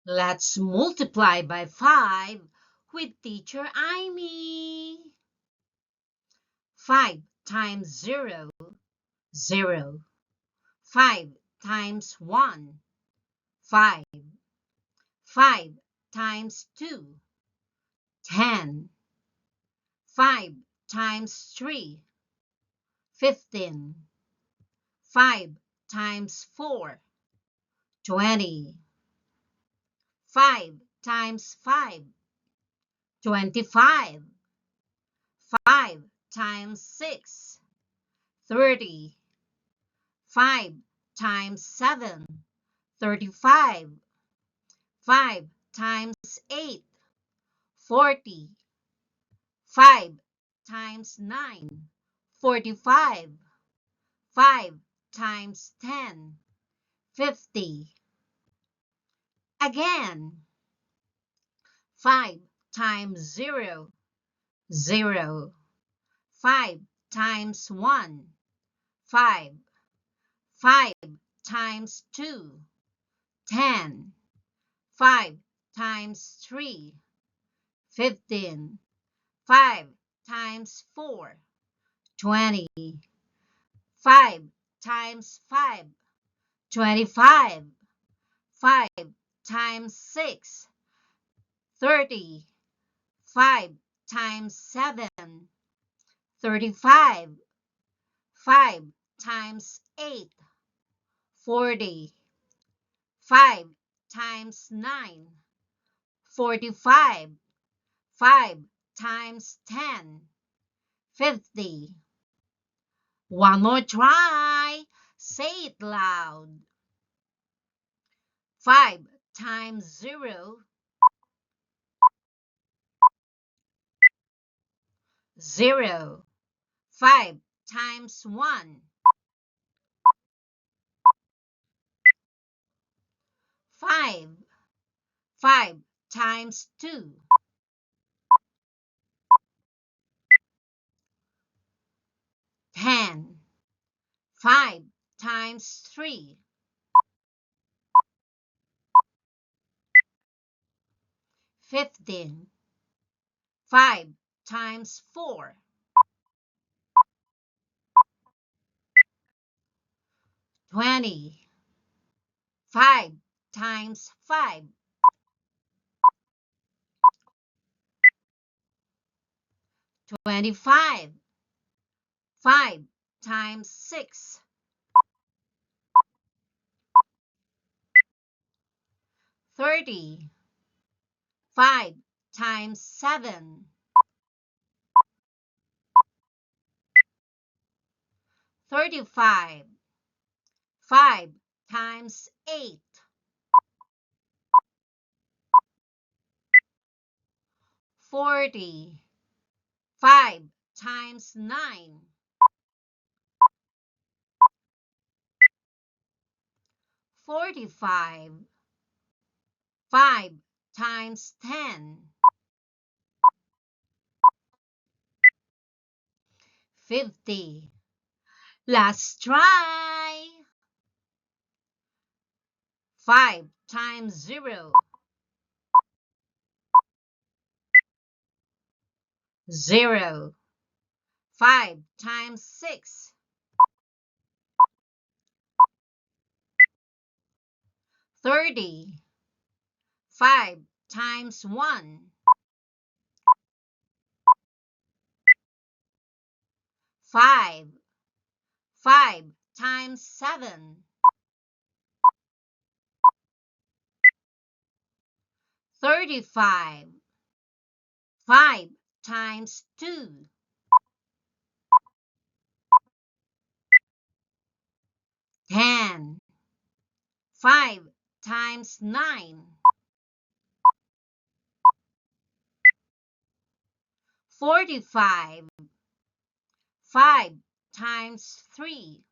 Let's multiply by 5 with teacher Amy. 5 times 0, 0. 5 times 1, 5. 5 times 2, 10. 5 times 3, 15. 5 times 4, 20. 5 times 5, 25. 5 times 6, 30. 5 times 7, 35. 5 times 8, 40. 5 times 9, 45. 5 times 10, 50. Again, 5 times 0, 0. 5 times 1, 5. 5 times 2, 10. 5 times 3, 15. 5 times 4, 20. 5 times 5, 25. 5 times 6, 30. 5 times 7, 35. 5 times 8, 40. 5 times 9, 45. 5 times 10, 50. One more try. Say it loud. 5 times 0, 0. 5 times 1, 5. 5 times 2, 10. 5 times 3, 15. 5 times 4, 20. 5 times 5, 25. 5 times 6, 30. 5 times 7, 35. 5 times 8, 40. 5 times 9, 45. 5 times 10, 50. Let's try. 5 times 0, 0. 5 times 6, 30. 5 times 1, 5. 5 times 7, 35. 5 times 2, 10. 5 times 9, 45. 5 times 3,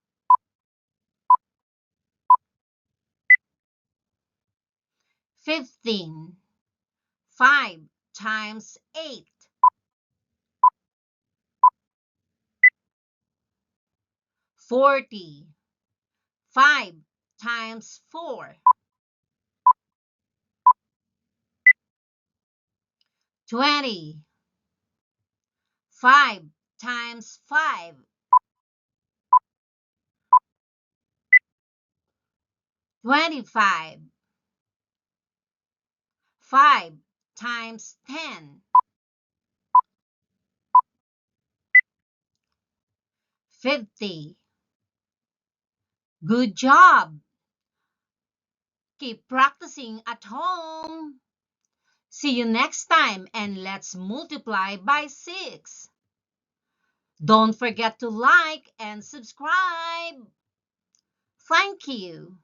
15. 5 times 8, 40. 5 times 4, 20. 5 times 5. 25. 5 times 10. 50. Good job! Keep practicing at home. See you next time and let's multiply by 6. Don't forget to like and subscribe. Thank you.